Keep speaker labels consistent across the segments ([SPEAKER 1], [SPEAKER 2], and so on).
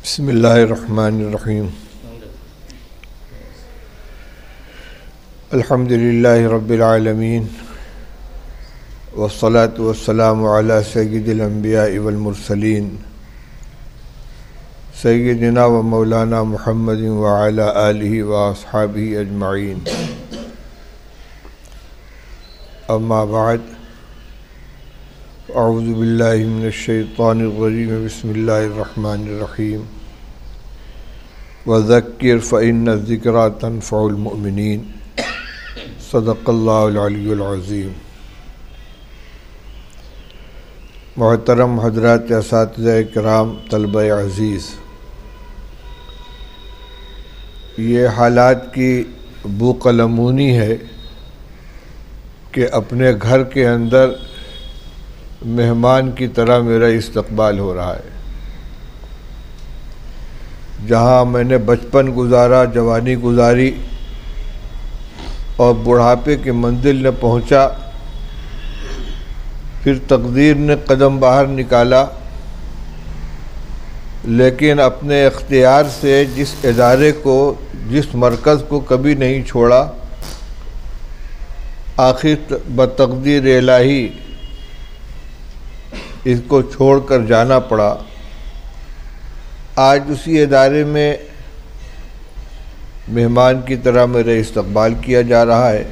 [SPEAKER 1] بسم اللہ الرحمن الرحیم الحمد للہ رب العالمین والصلاة والسلام علی سید الانبیاء والمرسلین سیدنا و مولانا محمد وعلی آلہ واصحابہ اجمعین اما بعد اعوذ باللہ من الشیطان الرجیم بسم اللہ الرحمن الرحیم وذکر فإن الذکریٰ تنفع المؤمنین صدق اللہ العلی العظیم۔ محترم حضرات اساتذہ کرام، طلبہ عزیز، یہ حالات کی بو قلمونی ہے کہ اپنے گھر کے اندر مہمان کی طرح میرا استقبال ہو رہا ہے۔ جہاں میں نے بچپن گزارا، جوانی گزاری اور بڑھاپے کی منزل نے پہنچا، پھر تقدیر نے قدم باہر نکالا، لیکن اپنے اختیار سے جس ادارے کو، جس مرکز کو کبھی نہیں چھوڑا، آخر بتقدیر الہی اس کو چھوڑ کر جانا پڑا۔ آج اسی ادارے میں مہمان کی طرح میرا استقبال کیا جا رہا ہے۔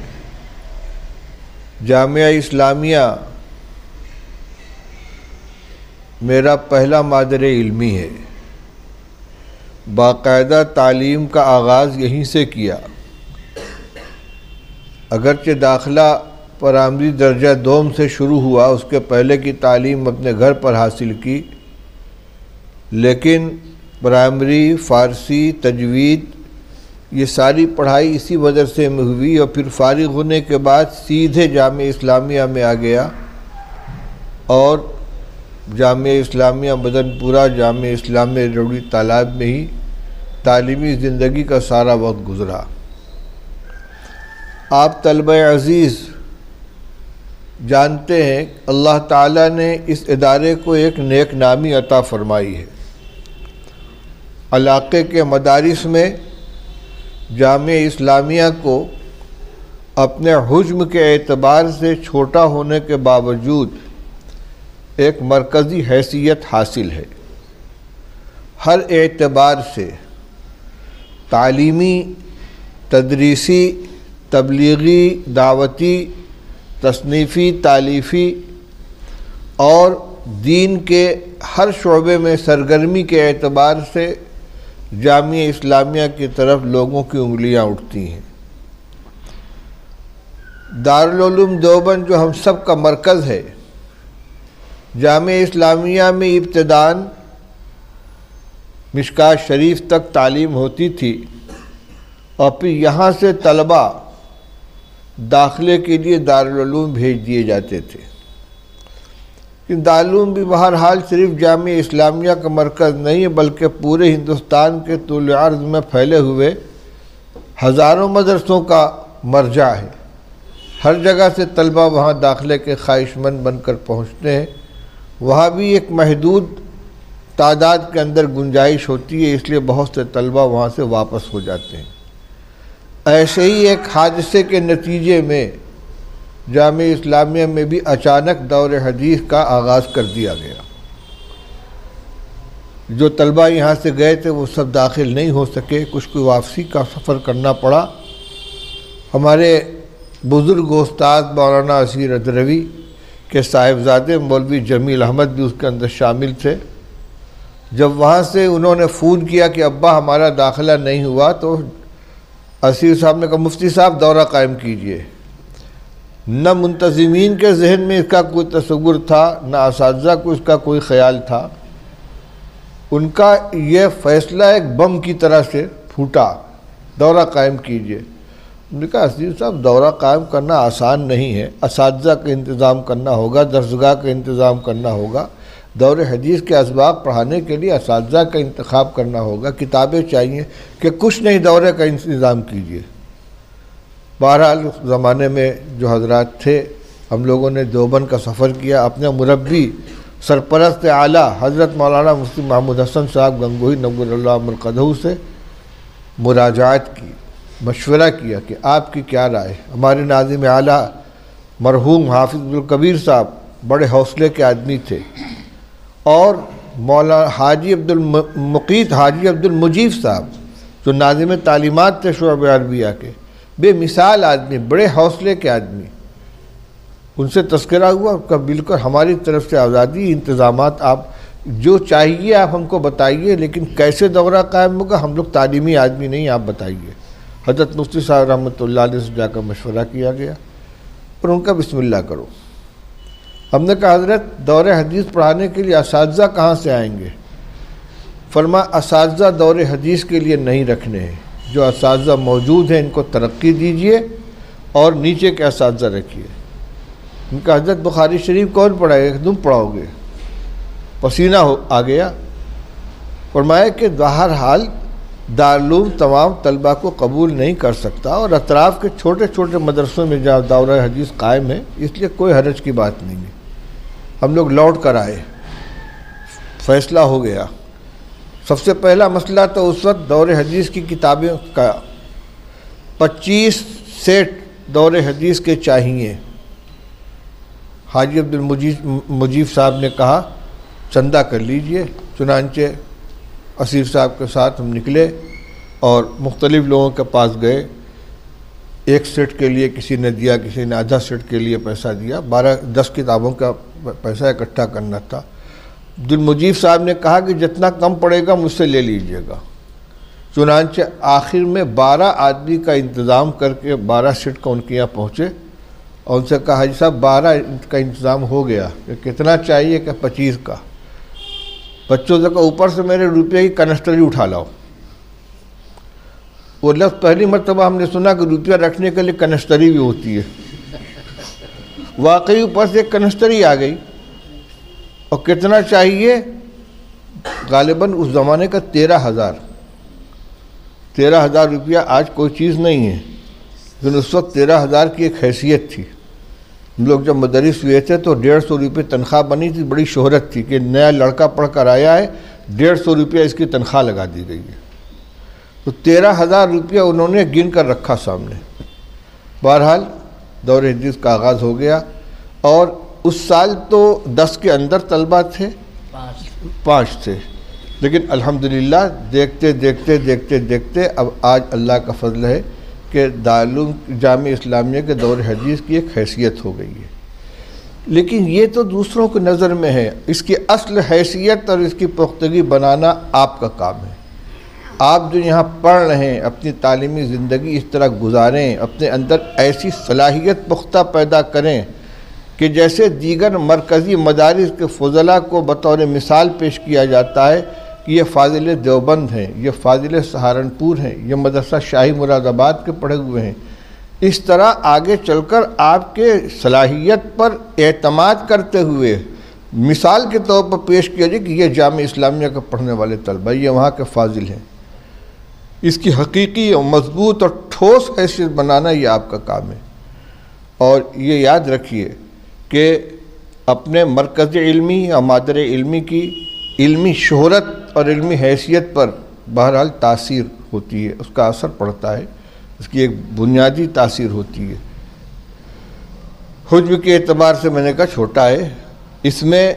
[SPEAKER 1] جامعہ اسلامیہ میرا پہلا مادر علمی ہے، باقاعدہ تعلیم کا آغاز یہیں سے کیا۔ اگرچہ داخلہ پرائمری درجہ دوم سے شروع ہوا، اس کے پہلے کی تعلیم اپنے گھر پر حاصل کی، لیکن پرائمری، فارسی، تجوید، یہ ساری پڑھائی اسی مدرسے میں ہوئی، اور پھر فارغ ہونے کے بعد سیدھے جامعہ اسلامیہ میں آ گیا، اور جامعہ اسلامیہ مدن پورہ، جامعہ اسلامیہ روڑی تالاب میں ہی تعلیمی زندگی کا سارا وقت گزرا۔ آپ طلبہ عزیز جانتے ہیں اللہ تعالیٰ نے اس ادارے کو ایک نیک نامی عطا فرمائی ہے۔ علاقے کے مدارس میں جامعہ اسلامیہ کو اپنے حجم کے اعتبار سے چھوٹا ہونے کے باوجود ایک مرکزی حیثیت حاصل ہے۔ ہر اعتبار سے، تعلیمی، تدریسی، تبلیغی، دعوتی، تصنیفی، تالیفی اور دین کے ہر شعبے میں سرگرمی کے اعتبار سے جامعہ اسلامیہ کی طرف لوگوں کی انگلیاں اٹھتی ہیں۔ دارالعلوم دیوبند جو ہم سب کا مرکز ہے، جامعہ اسلامیہ میں ابتداً مشکات شریف تک تعلیم ہوتی تھی، اور پھر یہاں سے طلباء داخلے کے لیے دارالعلوم بھیج دیے جاتے تھے۔ دارالعلوم بھی بہرحال صرف جامعہ اسلامیہ کا مرکز نہیں ہے، بلکہ پورے ہندوستان کے طول عرض میں پھیلے ہوئے ہزاروں مدرسوں کا مرجع ہے۔ ہر جگہ سے طلباء وہاں داخلے کے خواہش مند بن کر پہنچتے ہیں۔ وہاں بھی ایک محدود تعداد کے اندر گنجائش ہوتی ہے، اس لیے بہت سے طلباء وہاں سے واپس ہو جاتے ہیں۔ ایسے ہی ایک حادثے کے نتیجے میں جامعہ اسلامیہ میں بھی اچانک دور حدیث کا آغاز کر دیا گیا۔ جو طلباء یہاں سے گئے تھے وہ سب داخل نہیں ہو سکے، کچھ کو واپسی کا سفر کرنا پڑا۔ ہمارے بزرگ استاد مولانا اسیر ادروی کے صاحبزادے مولوی جمیل احمد بھی اس کے اندر شامل تھے۔ جب وہاں سے انہوں نے فون کیا کہ ابا ہمارا داخلہ نہیں ہوا، تو اسیر صاحب نے کہا مفتی صاحب دورہ قائم کیجئے۔ نہ منتظمین کے ذہن میں اس کا کوئی تصور تھا، نہ اساتذہ کو اس کا کوئی خیال تھا۔ ان کا یہ فیصلہ ایک بم کی طرح سے پھوٹا، دورہ قائم کیجئے۔ انہوں نے کہا اسیر صاحب دورہ قائم کرنا آسان نہیں ہے، اساتذہ کا انتظام کرنا ہوگا، درسگاہ کا انتظام کرنا ہوگا، دور حدیث کے اسباق پڑھانے کے لیے اساتذہ کا انتخاب کرنا ہوگا، کتابیں چاہیے، کہ کچھ نہیں دورے کا انتظام کیجیے۔ بہرحال اس زمانے میں جو حضرات تھے، ہم لوگوں نے دیوبند کا سفر کیا، اپنے مربی سرپرست اعلیٰ حضرت مولانا مفتی محمود حسن صاحب گنگوہی نور اللہ مرقدہ سے مراجعات کی، مشورہ کیا کہ آپ کی کیا رائے۔ ہمارے ناظم اعلیٰ مرحوم حافظ عبدالکبیر صاحب بڑے حوصلے کے آدمی تھے، اور مولانا حاجی عبدالمقیت حاجی عبدالمجید صاحب جو ناظم تعلیمات تھے شعبہ عربیہ کے، بے مثال آدمی، بڑے حوصلے کے آدمی، ان سے تذکرہ ہوا کہ بالکل ہماری طرف سے آزادی، انتظامات، آپ جو چاہیے آپ ہم کو بتائیے، لیکن کیسے دورہ قائم ہوگا، ہم لوگ تعلیمی آدمی نہیں، آپ بتائیے۔ حضرت مفتی صاحب رحمۃ اللہ علیہ سے جا کر مشورہ کیا گیا اور ان کا بسم اللہ کرو۔ ہم نے کہا حضرت دور حدیث پڑھانے کے لیے اساتذہ کہاں سے آئیں گے؟ فرما اساتذہ دور حدیث کے لیے نہیں رکھنے ہیں، جو اساتذہ موجود ہیں ان کو ترقی دیجئے اور نیچے کے اساتذہ رکھیے۔ ان کا حضرت بخاری شریف کون پڑھائے گا؟ تم پڑھاؤ گے؟ پسینہ آ گیا۔ فرمایا کہ بہرحال دارالعلوم تمام طلبہ کو قبول نہیں کر سکتا، اور اطراف کے چھوٹے چھوٹے مدرسوں میں جہاں دورہ حدیث قائم ہے، اس لیے کوئی حرج کی بات نہیں ہے۔ ہم لوگ لوٹ کر آئے، فیصلہ ہو گیا۔ سب سے پہلا مسئلہ تو اس وقت دور حدیث کی کتابیں کا 25 سیٹ دور حدیث کے چاہیے۔ حاجی عبدالمجید صاحب نے کہا چندہ کر لیجئے، چنانچہ اسیر صاحب کے ساتھ ہم نکلے اور مختلف لوگوں کے پاس گئے۔ ایک سیٹ کے لیے کسی نے دیا، کسی نے آدھا سیٹ کے لیے پیسہ دیا، 10 کتابوں کا پیسہ اکٹھا کرنا تھا۔ عبدالمجید صاحب نے کہا کہ جتنا کم پڑے گا مجھ سے لے لیجئے گا۔ چنانچہ آخر میں 12 آدمی کا انتظام کر کے 12 سیٹ کا ان کے یہاں پہنچے اور ان سے کہا حاجی صاحب 12 کا انتظام ہو گیا، کہ کتنا چاہیے؟ کہ 25 کا۔ بچوں سے کہا اوپر سے میرے روپے کی کنسٹری اٹھا لاؤ۔ وہ لفظ پہلی مرتبہ ہم نے سنا کہ روپیہ رکھنے کے لیے کنسٹری بھی ہوتی ہے۔ واقعی اوپر سے ایک کنسٹری آ گئی، اور کتنا چاہیے؟ غالباً اس زمانے کا 13,000 روپیہ آج کوئی چیز نہیں ہے، لیکن اس وقت 13,000 کی ایک حیثیت تھی۔ ہم لوگ جب مدرس ہوئے تھے تو 150 روپے تنخواہ بنی تھی، بڑی شہرت تھی کہ نیا لڑکا پڑھ کر آیا ہے، 150 روپیہ اس کی تنخواہ لگا دی گئی ہے۔ تو 13,000 روپیہ انہوں نے گن کر رکھا سامنے۔ بہرحال دور حدیث کا آغاز ہو گیا، اور اس سال تو 10 کے اندر طلبہ تھے، 5 تھے، لیکن الحمدللہ دیکھتے دیکھتے اب آج اللہ کا فضل ہے کہ دارالعلوم جامعہ اسلامیہ کے دور حدیث کی ایک حیثیت ہو گئی ہے۔ لیکن یہ تو دوسروں کی نظر میں ہے، اس کی اصل حیثیت اور اس کی پختگی بنانا آپ کا کام ہے۔ آپ جو یہاں پڑھ رہے ہیں، اپنی تعلیمی زندگی اس طرح گزاریں، اپنے اندر ایسی صلاحیت پختہ پیدا کریں کہ جیسے دیگر مرکزی مدارس کے فضلاء کو بطور مثال پیش کیا جاتا ہے کہ یہ فاضل دیوبند ہیں، یہ فاضل سہارنپور ہیں، یہ مدرسہ شاہی مراد آباد کے پڑھے ہوئے ہیں، اس طرح آگے چل کر آپ کے صلاحیت پر اعتماد کرتے ہوئے مثال کے طور پر پیش کیا جائے کہ یہ جامعہ اسلامیہ کے پڑھنے والے طلبہ، یہ وہاں کے فاضل ہیں۔ اس کی حقیقی اور مضبوط اور ٹھوس حیثیت بنانا یہ آپ کا کام ہے۔ اور یہ یاد رکھیے کہ اپنے مرکز علمی یا مادر علمی کی علمی شہرت اور علمی حیثیت پر بہرحال تاثیر ہوتی ہے، اس کا اثر پڑتا ہے، اس کی ایک بنیادی تاثیر ہوتی ہے۔ حجم کے اعتبار سے میں نے کہا چھوٹا ہے، اس میں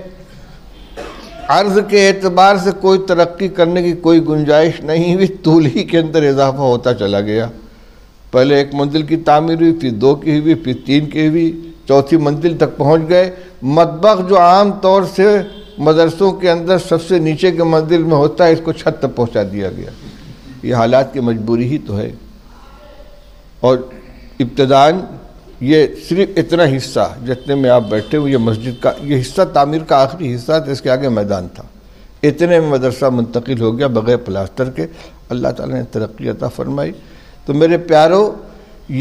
[SPEAKER 1] عرض کے اعتبار سے کوئی ترقی کرنے کی کوئی گنجائش نہیں ہوئی، طول ہی کے اندر اضافہ ہوتا چلا گیا۔ پہلے 1 منزل کی تعمیر ہوئی، پھر 2 کی ہوئی، پھر 3 کی ہوئی، 4تھی منزل تک پہنچ گئے۔ مطبخ جو عام طور سے مدرسوں کے اندر سب سے نیچے کے منزل میں ہوتا ہے، اس کو چھت تک پہنچا دیا گیا۔ یہ حالات کی مجبوری ہی تو ہے۔ اور ابتداً یہ صرف اتنا حصہ جتنے میں آپ بیٹھے ہوئے، یہ مسجد کا یہ حصہ تعمیر کا آخری حصہ تھا، اس کے آگے میدان تھا، اتنے میں مدرسہ منتقل ہو گیا بغیر پلاسٹر کے۔ اللہ تعالیٰ نے ترقی عطا فرمائی۔ تو میرے پیارو،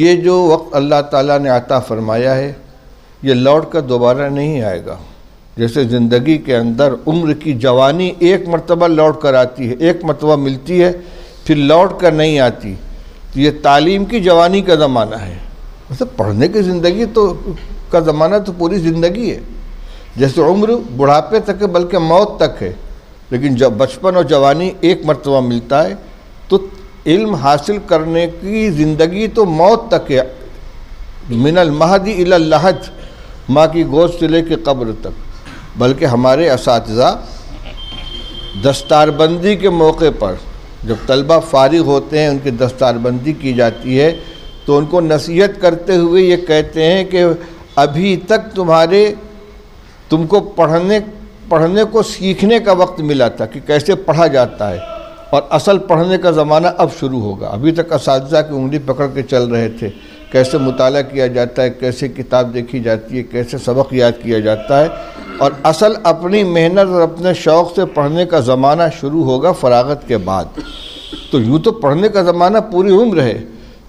[SPEAKER 1] یہ جو وقت اللہ تعالیٰ نے عطا فرمایا ہے یہ لوٹ کر دوبارہ نہیں آئے گا۔ جیسے زندگی کے اندر عمر کی جوانی ایک مرتبہ لوٹ کر آتی ہے، ایک مرتبہ ملتی ہے، پھر لوٹ کر نہیں آتی، تو یہ تعلیم کی جوانی کا زمانہ ہے۔ مطلب پڑھنے کی زندگی کا زمانہ تو پوری زندگی ہے۔ جیسے عمر بڑھاپے تک ہے بلکہ موت تک ہے، لیکن جب بچپن اور جوانی ایک مرتبہ ملتا ہے، تو علم حاصل کرنے کی زندگی تو موت تک ہے، من المہدی الی اللحد، ماں کی گود سے لے کے قبر تک۔ بلکہ ہمارے اساتذہ دستار بندی کے موقع پر جب طلبہ فارغ ہوتے ہیں، ان کی دستار بندی کی جاتی ہے، تو ان کو نصیحت کرتے ہوئے یہ کہتے ہیں کہ ابھی تک تم کو پڑھنے کو سیکھنے کا وقت ملا تھا کہ کیسے پڑھا جاتا ہے، اور اصل پڑھنے کا زمانہ اب شروع ہوگا۔ ابھی تک اساتذہ کی انگلی پکڑ کے چل رہے تھے، کیسے مطالعہ کیا جاتا ہے، کیسے کتاب دیکھی جاتی ہے، کیسے سبق یاد کیا جاتا ہے، اور اصل اپنی محنت اور اپنے شوق سے پڑھنے کا زمانہ شروع ہوگا فراغت کے بعد۔ تو یوں تو پڑھنے کا زمانہ پوری عمر ہے،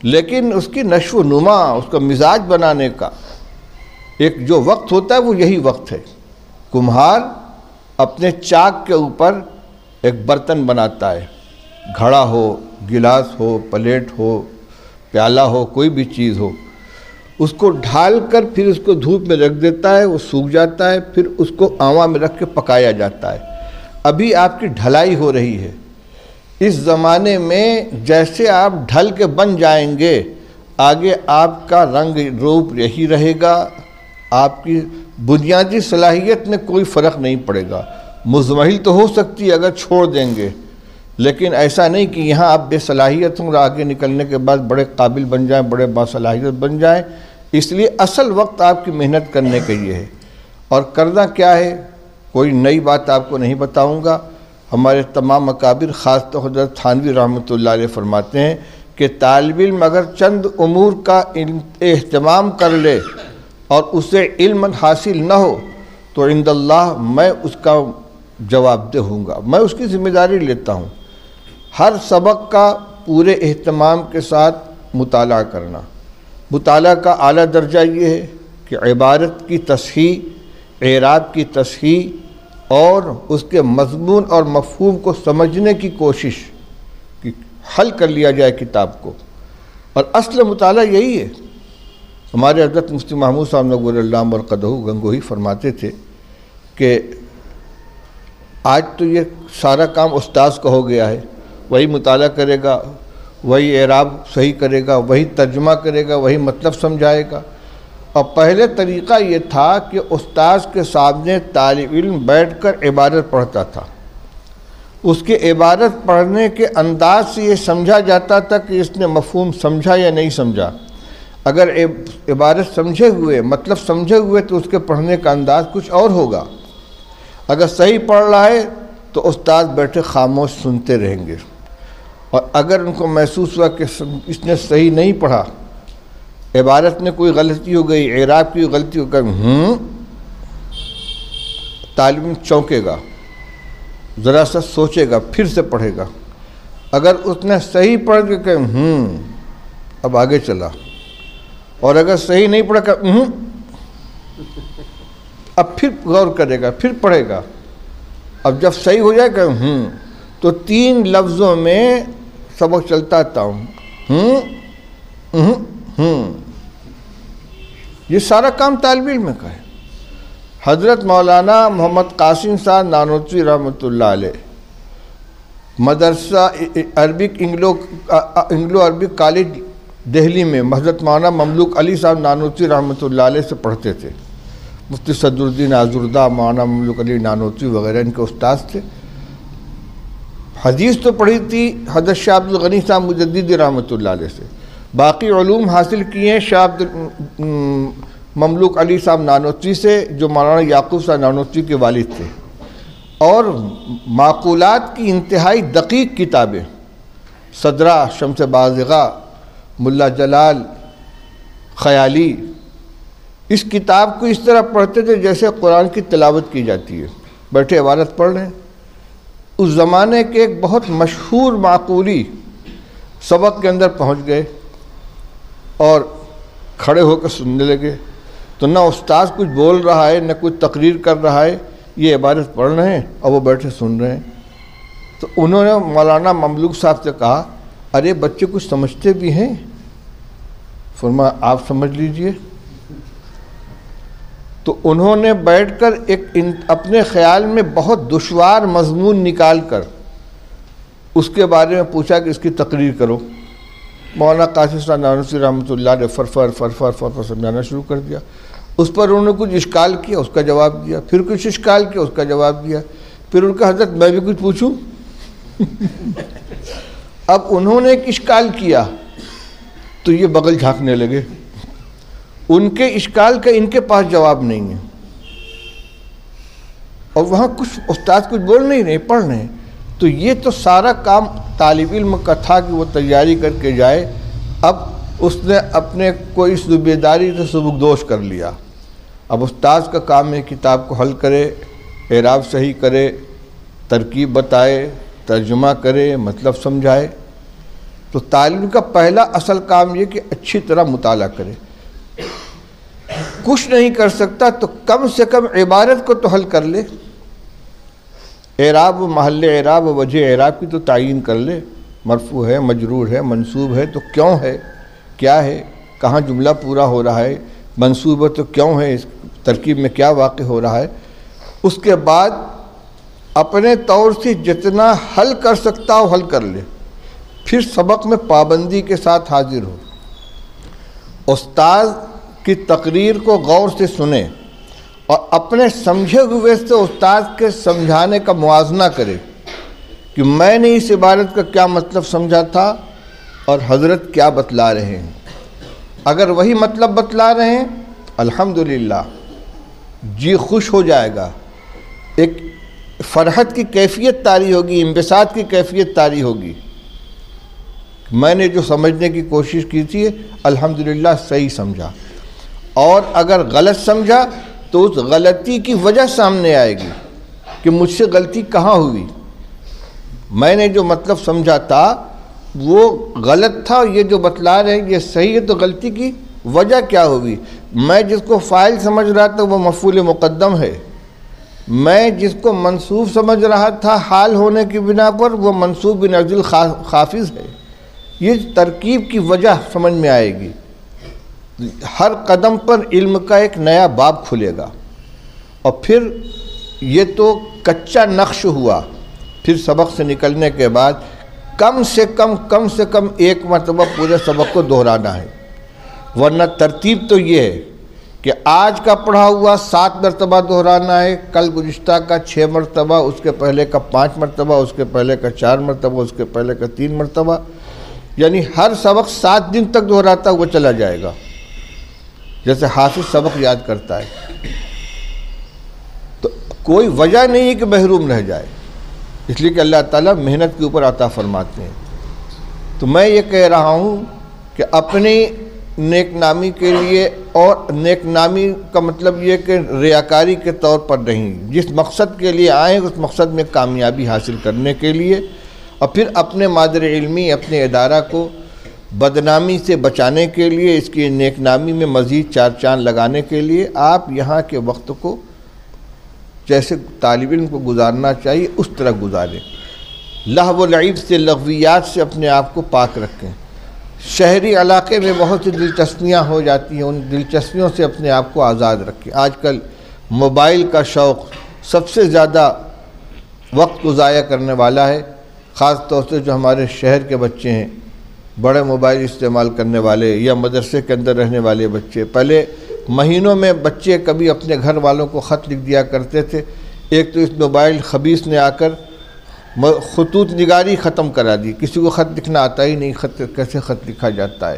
[SPEAKER 1] لیکن اس کی نشو و نما، اس کا مزاج بنانے کا ایک جو وقت ہوتا ہے وہ یہی وقت ہے۔ کمہار اپنے چاک کے اوپر ایک برتن بناتا ہے، گھڑا ہو، گلاس ہو، پلیٹ ہو، پیالہ ہو، کوئی بھی چیز ہو، اس کو ڈھال کر پھر اس کو دھوپ میں رکھ دیتا ہے، وہ سوکھ جاتا ہے، پھر اس کو آنواں میں رکھ کے پکایا جاتا ہے۔ ابھی آپ کی ڈھلائی ہو رہی ہے۔ اس زمانے میں جیسے آپ ڈھل کے بن جائیں گے، آگے آپ کا رنگ روپ یہی رہے گا، آپ کی بنیادی صلاحیت میں کوئی فرق نہیں پڑے گا۔ مزمحل تو ہو سکتی ہے اگر چھوڑ دیں گے، لیکن ایسا نہیں کہ یہاں آپ بے صلاحیت ہوں اور آگے نکلنے کے بعد بڑے قابل بن جائیں، بڑے باصلاحیت بن جائیں۔ اس لیے اصل وقت آپ کی محنت کرنے کے لیے ہے، اور کرنا کیا ہے، کوئی نئی بات آپ کو نہیں بتاؤں گا۔ ہمارے تمام اکابر، خاص طور حضرت تھانوی رحمۃ اللہ علیہ فرماتے ہیں کہ طالب علم اگر چند امور کا اہتمام کر لے اور اسے علم حاصل نہ ہو تو عند اللہ میں اس کا جواب دہ ہوں گا، میں اس کی ذمہ داری لیتا ہوں۔ ہر سبق کا پورے اہتمام کے ساتھ مطالعہ کرنا۔ مطالعہ کا اعلیٰ درجہ یہ ہے کہ عبارت کی تصحیح، اعراب کی تصحیح اور اس کے مضمون اور مفہوم کو سمجھنے کی کوشش، کہ حل کر لیا جائے کتاب کو، اور اصل مطالعہ یہی ہے۔ ہمارے حضرت مفتی محمود صاحب نور اللہ مرقدہ گنگوہی فرماتے تھے کہ آج تو یہ سارا کام استاذ کا ہو گیا ہے، وہی مطالعہ کرے گا، وہی اعراب صحیح کرے گا، وہی ترجمہ کرے گا، وہی مطلب سمجھائے گا۔ اور پہلے طریقہ یہ تھا کہ استاذ کے سامنے طالب علم بیٹھ کر عبارت پڑھتا تھا، اس کے عبارت پڑھنے کے انداز سے یہ سمجھا جاتا تھا کہ اس نے مفہوم سمجھا یا نہیں سمجھا۔ اگر عبارت سمجھے ہوئے، مطلب سمجھے ہوئے، تو اس کے پڑھنے کا انداز کچھ اور ہوگا۔ اگر صحیح پڑھ رہا ہے تو استاد بیٹھے خاموش سنتے رہیں گے، اور اگر ان کو محسوس ہوا کہ اس نے صحیح نہیں پڑھا، عبارت میں کوئی غلطی ہو گئی، اعراب کی غلطی ہو گئی، طالب علم چونکے گا، ذرا سا سوچے گا، پھر سے پڑھے گا۔ اگر اس نے صحیح پڑھ کے کہ اب آگے چلا، اور اگر صحیح نہیں پڑھا کہ اب پھر غور کرے گا، پھر پڑھے گا۔ اب جب صحیح ہو جائے کہ تو 3 لفظوں میں سبق چلتا تھا، یہ سارا کام طالب علم کا ہے۔ حضرت مولانا محمد قاسم صاحب نانوتوی رحمۃ اللہ علیہ مدرسہ Arabic Anglo Arabic college Delhi میں حضرت مولانا مملوک علی صاحب نانوتوی رحمۃ اللہ علیہ سے پڑھتے تھے۔ مفتی صدر الدین آزردہ، مولانا مملوک علی نانوتوی وغیرہ ان کے استاد تھے۔ حدیث تو پڑھی تھی حضرت شاہ عبد الغنی صاحب مجددی رحمۃ اللہ علیہ سے، باقی علوم حاصل کیے ہیں شاہ مملوک علی صاحب نانوتوی سے، جو مولانا یعقوب صاحب نانوتوی کے والد تھے۔ اور معقولات کی انتہائی دقیق کتابیں، صدرہ، شمس بازغہ، ملا جلال، خیالی، اس کتاب کو اس طرح پڑھتے تھے جیسے قرآن کی تلاوت کی جاتی ہے، بیٹھے عبارت پڑھ رہے ہیں۔ اس زمانے کے ایک بہت مشہور معقولی سبق کے اندر پہنچ گئے اور کھڑے ہو کر سننے لگے، تو نہ استاذ کچھ بول رہا ہے، نہ کچھ تقریر کر رہا ہے، یہ عبارت پڑھ رہے ہیں اور وہ بیٹھے سن رہے ہیں۔ تو انہوں نے مولانا مملوک صاحب سے کہا، ارے بچے کچھ سمجھتے بھی ہیں؟ فرمایا آپ سمجھ لیجئے۔ تو انہوں نے بیٹھ کر اپنے خیال میں بہت دشوار مضمون نکال کر اس کے بارے میں پوچھا کہ اس کی تقریر کرو. مولانا قاسم صاحب نانوتوی رحمۃ اللہ نے فر سمجھانا شروع کر دیا. اس پر انہوں نے کچھ اشکال کیا، اس کا جواب دیا، پھر کچھ اشکال کیا، اس کا جواب دیا، پھر ان کا حضرت میں بھی کچھ پوچھوں. اب انہوں نے ایک اشکال کیا تو یہ بغل جھانکنے لگے، ان کے اشکال کا ان کے پاس جواب نہیں ہے، اور وہاں کچھ استاد کچھ بول نہیں رہے، پڑھ رہے ہیں. تو یہ تو سارا کام طالب علم کا تھا کہ وہ تیاری کر کے جائے. اب اس نے اپنے کو اس ذمہ سے سبکدوش کر لیا. اب استاذ کا کام ہے کتاب کو حل کرے، اعراب صحیح کرے، ترکیب بتائے، ترجمہ کرے، مطلب سمجھائے. تو طالب کا پہلا اصل کام یہ کہ اچھی طرح مطالعہ کرے. کچھ نہیں کر سکتا تو کم سے کم عبارت کو تو حل کر لے. اعراب و محل اعراب و وجہ اعراب کی تو تعین کر لے. مرفوع ہے، مجرور ہے، منصوب ہے تو کیوں ہے، کیا ہے، کہاں جملہ پورا ہو رہا ہے، منصوب ہے تو کیوں ہے، اس ترکیب میں کیا واقع ہو رہا ہے. اس کے بعد اپنے طور سے جتنا حل کر سکتا ہو حل کر لے. پھر سبق میں پابندی کے ساتھ حاضر ہو. استاد کی تقریر کو غور سے سنے اور اپنے سمجھے ہوئے سے استاد کے سمجھانے کا موازنہ کرے کہ میں نے اس عبارت کا کیا مطلب سمجھا تھا اور حضرت کیا بتلا رہے ہیں. اگر وہی مطلب بتلا رہے ہیں الحمدللہ جی خوش ہو جائے گا، ایک فرحت کی کیفیت طاری ہوگی، انبساط کی کیفیت طاری ہوگی. میں نے جو سمجھنے کی کوشش کی تھی الحمدللہ صحیح سمجھا. اور اگر غلط سمجھا تو اس غلطی کی وجہ سامنے آئے گی کہ مجھ سے غلطی کہاں ہوئی. میں نے جو مطلب سمجھا تھا وہ غلط تھا، یہ جو بتلا رہے ہیں یہ صحیح ہے، تو غلطی کی وجہ کیا ہوئی. میں جس کو فاعل سمجھ رہا تھا وہ مفعول مقدم ہے، میں جس کو منصوب سمجھ رہا تھا حال ہونے کی بنا پر وہ منصوب بنزل خافض ہے. یہ ترکیب کی وجہ سمجھ میں آئے گی. ہر قدم پر علم کا ایک نیا باب کھلے گا. اور پھر یہ تو کچا نقش ہوا. پھر سبق سے نکلنے کے بعد کم سے کم ایک مرتبہ پورے سبق کو دہرانا ہے. ورنہ ترتیب تو یہ ہے کہ آج کا پڑھا ہوا 7 مرتبہ دہرانا ہے، کل گزشتہ کا 6 مرتبہ، اس کے پہلے کا 5 مرتبہ، اس کے پہلے کا 4 مرتبہ، اس کے پہلے کا 3 مرتبہ. یعنی ہر سبق 7 دن تک دہراتا ہوا چلا جائے گا، جیسے حافظ سبق یاد کرتا ہے. تو کوئی وجہ نہیں ہے کہ محروم رہ جائے، اس لیے کہ اللہ تعالیٰ محنت کے اوپر عطا فرماتے ہیں. تو میں یہ کہہ رہا ہوں کہ اپنی نیک نامی کے لیے، اور نیک نامی کا مطلب یہ کہ ریاکاری کے طور پر نہیں، جس مقصد کے لیے آئیں اس مقصد میں کامیابی حاصل کرنے کے لیے، اور پھر اپنے مادر علمی، اپنے ادارہ کو بدنامی سے بچانے کے لیے، اس کی نیک نامی میں مزید 4 چاند لگانے کے لیے آپ یہاں کے وقت کو جیسے طالب علم کو گزارنا چاہیے اس طرح گزاریں. لہو و لعب سے، لغویات سے اپنے آپ کو پاک رکھیں. شہری علاقے میں بہت سی دلچسپیاں ہو جاتی ہیں، ان دلچسپیوں سے اپنے آپ کو آزاد رکھیں. آج کل موبائل کا شوق سب سے زیادہ وقت کو ضائع کرنے والا ہے. خاص طور سے جو ہمارے شہر کے بچے ہیں، بڑے موبائل استعمال کرنے والے یا مدرسے کے اندر رہنے والے بچے. پہلے مہینوں میں بچے کبھی اپنے گھر والوں کو خط لکھ دیا کرتے تھے. ایک تو اس موبائل خبیث نے آ کر خطوط نگاری ختم کرا دی. کسی کو خط لکھنا آتا ہی نہیں، کیسے خط لکھا جاتا ہے.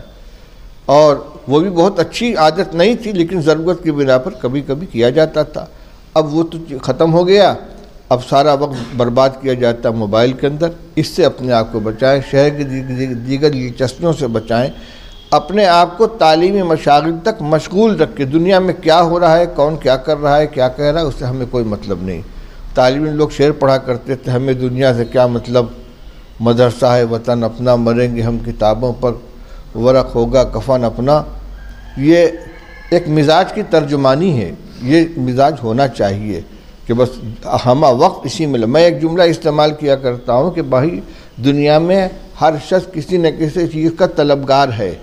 [SPEAKER 1] اور وہ بھی بہت اچھی عادت نہیں تھی، لیکن ضرورت کی بنا پر کبھی کبھی کیا جاتا تھا. اب وہ تو ختم ہو گیا، اب سارا وقت برباد کیا جاتا ہے موبائل کے اندر. اس سے اپنے آپ کو بچائیں، شہر کی دیگر دلچسپیوں سے بچائیں. اپنے آپ کو تعلیمی مشاغل تک مشغول رکھ کے دنیا میں کیا ہو رہا ہے، کون کیا کر رہا ہے، کیا کہہ رہا ہے، اس سے ہمیں کوئی مطلب نہیں. طالب علم لوگ شعر پڑھا کرتے تھے، ہمیں دنیا سے کیا مطلب، مدرسہ ہے وطن اپنا، مریں گے ہم کتابوں پر، ورق ہوگا کفن اپنا. یہ ایک مزاج کی ترجمانی ہے. یہ مزاج ہونا چاہیے کہ بس ہمہ وقت اسی میں. میں ایک جملہ استعمال کیا کرتا ہوں کہ بھائی دنیا میں ہر شخص کسی نہ کسی چیز کا طلبگار ہے.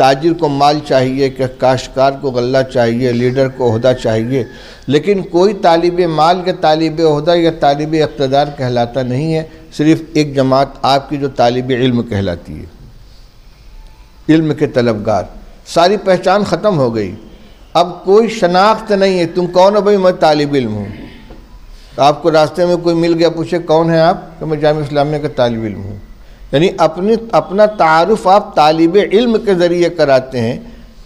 [SPEAKER 1] تاجر کو مال چاہیے، کہ کاشتکار کو غلہ چاہیے، لیڈر کو عہدہ چاہیے، لیکن کوئی طالب مال یا طالب عہدہ یا طالب اقتدار کہلاتا نہیں ہے، صرف ایک جماعت آپ کی جو طالب علم کہلاتی ہے، علم کے طلبگار۔ ساری پہچان ختم ہو گئی، اب کوئی شناخت نہیں ہے، تم کون ہو؟ بھائی میں طالب علم ہوں۔ آپ کو راستے میں کوئی مل گیا، پوچھے کون ہیں آپ؟ کہ میں جامعہ اسلامیہ کا طالب علم ہوں۔ یعنی اپنا تعارف آپ طالب علم کے ذریعے کراتے ہیں۔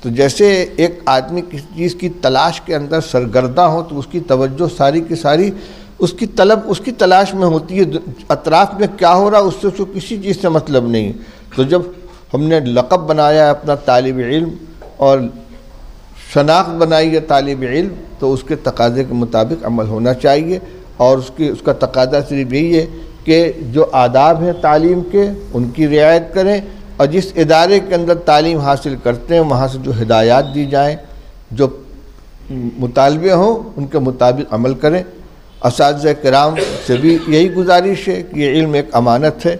[SPEAKER 1] تو جیسے ایک آدمی کسی چیز کی تلاش کے اندر سرگردہ ہو تو اس کی توجہ ساری کی ساری اس کی تلاش میں ہوتی ہے، اطراف میں کیا ہو رہا اس سے کسی چیز سے مطلب نہیں۔ تو جب ہم نے لقب بنایا اپنا طالب علم اور شناخت بنائی ہے طالب علم، تو اس کے تقاضے کے مطابق عمل ہونا چاہیے، اور اس کا تقاضا صرف یہی ہے کہ جو آداب ہیں تعلیم کے ان کی رعایت کریں، اور جس ادارے کے اندر تعلیم حاصل کرتے ہیں وہاں سے جو ہدایات دی جائیں، جو مطالبے ہوں ان کے مطابق عمل کریں۔ اساتذہ کرام سے بھی یہی گزارش ہے کہ یہ علم ایک امانت ہے،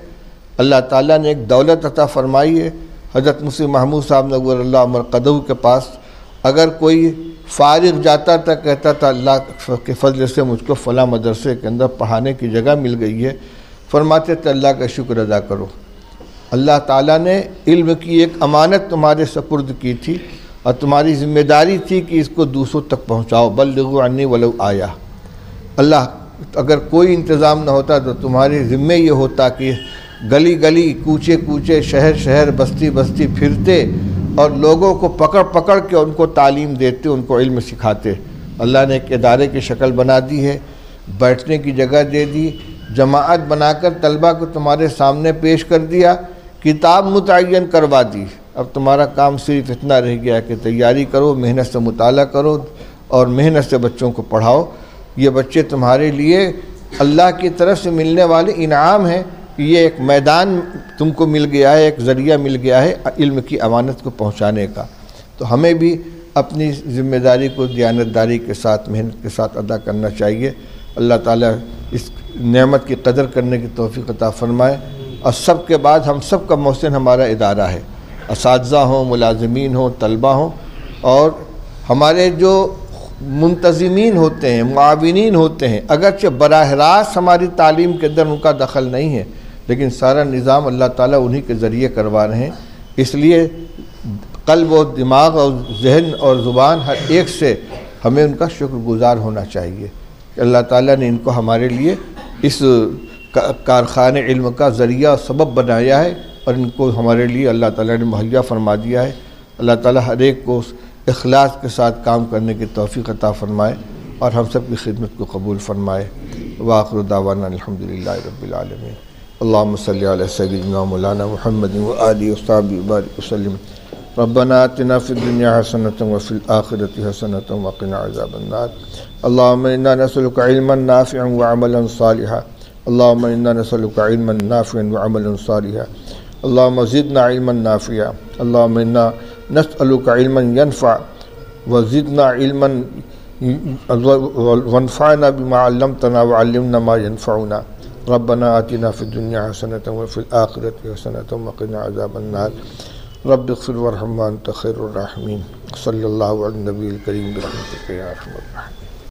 [SPEAKER 1] اللہ تعالیٰ نے ایک دولت عطا فرمائی ہے۔ حضرت مفتی محمود صاحب نور اللہ مرقدہ کے پاس اگر کوئی فارغ جاتا تھا، کہتا تھا اللہ کے فضل سے مجھ کو فلاں مدرسے کے اندر پڑھانے کی جگہ مل گئی ہے، فرماتے تھے اللہ کا شکر ادا کرو، اللہ تعالیٰ نے علم کی ایک امانت تمہارے سپرد کی تھی، اور تمہاری ذمہ داری تھی کہ اس کو دوسروں تک پہنچاؤ، بلغوا عنی ولو آیا۔ اللہ اگر کوئی انتظام نہ ہوتا تو تمہارے ذمہ یہ ہوتا کہ گلی گلی، کوچے کوچے، شہر شہر، بستی بستی پھرتے اور لوگوں کو پکڑ پکڑ کے ان کو تعلیم دیتے، ان کو علم سکھاتے۔ اللہ نے ایک ادارے کی شکل بنا دی ہے، بیٹھنے کی جگہ دے دی، جماعت بنا کر طلبہ کو تمہارے سامنے پیش کر دیا، کتاب متعین کروا دی۔ اب تمہارا کام صرف اتنا رہ گیا کہ تیاری کرو، محنت سے مطالعہ کرو اور محنت سے بچوں کو پڑھاؤ۔ یہ بچے تمہارے لیے اللہ کی طرف سے ملنے والے انعام ہیں، یہ ایک میدان تم کو مل گیا ہے، ایک ذریعہ مل گیا ہے علم کی امانت کو پہنچانے کا۔ تو ہمیں بھی اپنی ذمہ داری کو دیانتداری کے ساتھ، محنت کے ساتھ ادا کرنا چاہیے۔ اللہ تعالیٰ اس نعمت کی قدر کرنے کی توفیق عطا فرمائے۔ اور سب کے بعد ہم سب کا محسن ہمارا ادارہ ہے، اساتذہ ہوں، ملازمین ہوں، طلبہ ہوں، اور ہمارے جو منتظمین ہوتے ہیں، معاونین ہوتے ہیں، اگرچہ براہ راست ہماری تعلیم کے اندر ان کا دخل نہیں ہے، لیکن سارا نظام اللہ تعالیٰ انہی کے ذریعے کروا رہے ہیں۔ اس لیے قلب و دماغ اور ذہن اور زبان ہر ایک سے ہمیں ان کا شکر گزار ہونا چاہیے کہ اللہ تعالیٰ نے ان کو ہمارے لیے اس کارخانے علم کا ذریعہ اور سبب بنایا ہے، اور ان کو ہمارے لیے اللہ تعالیٰ نے مہیا فرما دیا ہے۔ اللہ تعالیٰ ہر ایک کو اخلاص کے ساتھ کام کرنے کی توفیق عطا فرمائے اور ہم سب کی خدمت کو قبول فرمائے۔ وآخر دعوانا الحمدللہ رب العالمین۔ اللہم صلی علی سیدنا مولانا محمد وآلہ وصحبہ وبارک وسلم۔ ربنا آتنا فی الدنیا حسنۃ وفی الآخرۃ حسنۃ وقنا عذاب النار۔ اللہم انا نسألک علما نافعا وعملا صالحا۔ اللہم انا نسألک علما نافعا وعملا صالحا۔ اللہم زدنا علما نافعا۔ اللہم انا نسألک علما ينفع وزدنا علما وانفعنا بما علمتنا وعلمنا ما ينفعنا۔ ربنا آتنا في الدنيا حسنة وفي الآخرة حسنة وقنا عذاب النار۔ رب اغفر وارحم وأنت خير الراحمين۔ صلى الله على النبي الكريم برحمتك يا أرحم الراحمين۔